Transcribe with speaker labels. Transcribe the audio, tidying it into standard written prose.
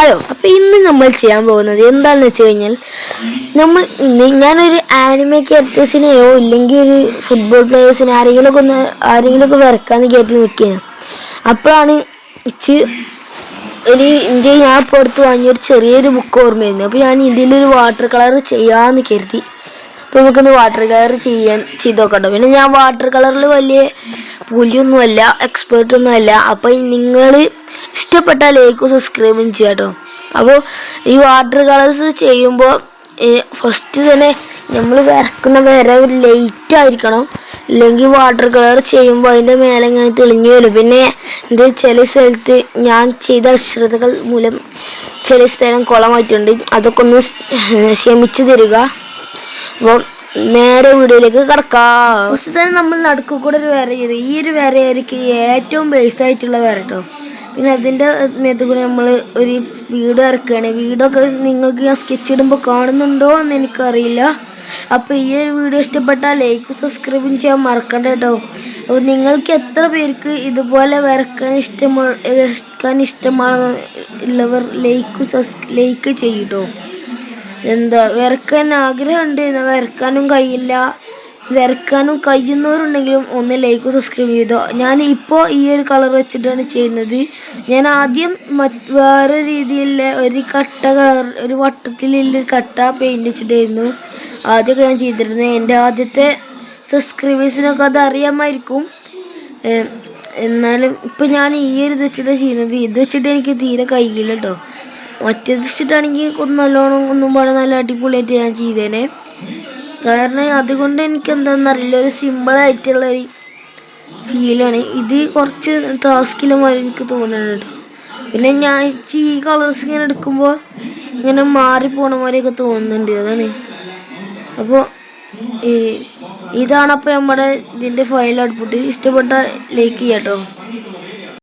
Speaker 1: Hello, അപ്പോൾ ഇന്ന് നമ്മൾ ചെയ്യാൻ പോകുന്നത് എന്താണെന്ന് വെച്ച് കഴിഞ്ഞാൽ ഞാനൊരു ആനിമേ ക്യാരക്ടേഴ്സിനെയോ ഇല്ലെങ്കിൽ ഒരു ഫുട്ബോൾ പ്ലേയേഴ്സിനെ ആരെങ്കിലുമൊക്കെ വരക്കാമെന്ന് കരുതി നിൽക്കുകയാണ്. അപ്പോഴാണ് ഞാൻ ഇപ്പോൾ അടുത്ത് വാങ്ങിയൊരു ചെറിയൊരു ബുക്ക് ഓർമ്മയായിരുന്നു. അപ്പോൾ ഞാൻ ഇതിലൊരു വാട്ടർ കളർ ചെയ്യാമെന്ന് കരുതി. അപ്പോൾ നമുക്കൊന്ന് വാട്ടർ കളർ ചെയ്ത് നോക്കട്ടോ. പിന്നെ ഞാൻ വാട്ടർ കളറിൽ വലിയ പുലിയൊന്നുമല്ല, എക്സ്പേർട്ടൊന്നുമല്ല. അപ്പോൾ നിങ്ങൾ ഇഷ്ടപ്പെട്ടാൽ ലൈക്കും സബ്സ്ക്രൈബും ചെയ്യാം കേട്ടോ. അപ്പോൾ ഈ വാട്ടർ കളേഴ്സ് ചെയ്യുമ്പോൾ ഫസ്റ്റ് തന്നെ നമ്മൾ വരക്കുന്ന വര ഒരു ലൈറ്റ് ആയിരിക്കണം. ഇല്ലെങ്കിൽ വാട്ടർ കളർ ചെയ്യുമ്പോൾ അതിൻ്റെ മേലെ ഇങ്ങനെ തെളിഞ്ഞു വരും. പിന്നെ ചില സ്ഥലത്ത് ഞാൻ ചെയ്ത അശ്രദ്ധകൾ മൂലം ചില സ്ഥലം കുളമായിട്ടുണ്ട്. അതൊക്കെ ഒന്ന് ക്ഷമിച്ചു തരിക. അപ്പോൾ നേരെ വീഡിയോയിലേക്ക് കിടക്കാം. ഫസ്റ്റ് തന്നെ നമ്മൾ നടുക്ക് കൂടെ ഒരു വര ചെയ്ത്, ഈ ഒരു വരയായിരിക്കും ഏറ്റവും ബേസ് ആയിട്ടുള്ള വര കേട്ടോ. പിന്നെ അതിൻ്റെ മേത്ത് കൂടെ നമ്മൾ ഒരു വീട് വരക്കുകയാണ്. വീടൊക്കെ നിങ്ങൾക്ക് ഞാൻ സ്കെച്ച് ഇടുമ്പോൾ കാണുന്നുണ്ടോ എന്ന് എനിക്കറിയില്ല. അപ്പോൾ ഈ ഒരു വീഡിയോ ഇഷ്ടപ്പെട്ടാൽ ലൈക്കും സബ്സ്ക്രൈബും ചെയ്യാൻ മറക്കണ്ട കേട്ടോ. അപ്പോൾ നിങ്ങൾക്ക് എത്ര പേർക്ക് ഇതുപോലെ വരക്കാൻ ഇഷ്ടമുള്ളവർ ലൈക്ക് ചെയ്യട്ടോ. വരക്കാൻ ആഗ്രഹമുണ്ട്, വരക്കാനും കഴിയില്ല. വരക്കാനും കഴിയുന്നവരുണ്ടെങ്കിലും ഒന്ന് ലൈക്ക് സബ്സ്ക്രൈബ് ചെയ്തോ. ഞാൻ ഇപ്പോൾ ഈ ഒരു കളർ വെച്ചിട്ടാണ് ചെയ്യുന്നത്. ഞാൻ ആദ്യം വേറെ രീതിയിലുള്ള ഒരു വട്ടത്തിലുള്ള കട്ട പെയിൻറ് വെച്ചിട്ടായിരുന്നു ആദ്യമൊക്കെ ഞാൻ ചെയ്തിരുന്നത്. എൻ്റെ ആദ്യത്തെ സബ്സ്ക്രൈബേഴ്സിനൊക്കെ അത് അറിയാമായിരിക്കും. എന്നാലും ഇപ്പം ഞാൻ ഈ ഒരു ഇത് വെച്ചിട്ടാണ് ചെയ്യുന്നത്. ഇത് വെച്ചിട്ട് എനിക്ക് തീരെ കഴിയില്ല കേട്ടോ. മറ്റേത് വെച്ചിട്ടാണെങ്കിൽ നല്ലോണം ഒന്നും പാടെ നല്ല അടിപൊളിയായിട്ട് ഞാൻ ചെയ്തേനെ. കാരണം അതുകൊണ്ട് എനിക്ക് എന്താണെന്നറിയില്ല, ഒരു സിമ്പിളായിട്ടുള്ളൊരു ഫീലാണ്. ഇത് കുറച്ച് ടാസ്കിലുമായി എനിക്ക് തോന്നുന്നുണ്ട് കേട്ടോ. പിന്നെ ഞാൻ ഈ കളേഴ്സ് ഇങ്ങനെ എടുക്കുമ്പോൾ ഇങ്ങനെ മാറിപ്പോണ മാതിരിയൊക്കെ തോന്നുന്നുണ്ട്. അതാണ്. അപ്പോൾ ഇതാണപ്പോൾ നമ്മുടെ ഇതിൻ്റെ ഫൈനൽ ഔട്ട്പുട്ട്. ഇഷ്ടപ്പെട്ട ലൈക്ക് ചെയ്യാം കേട്ടോ.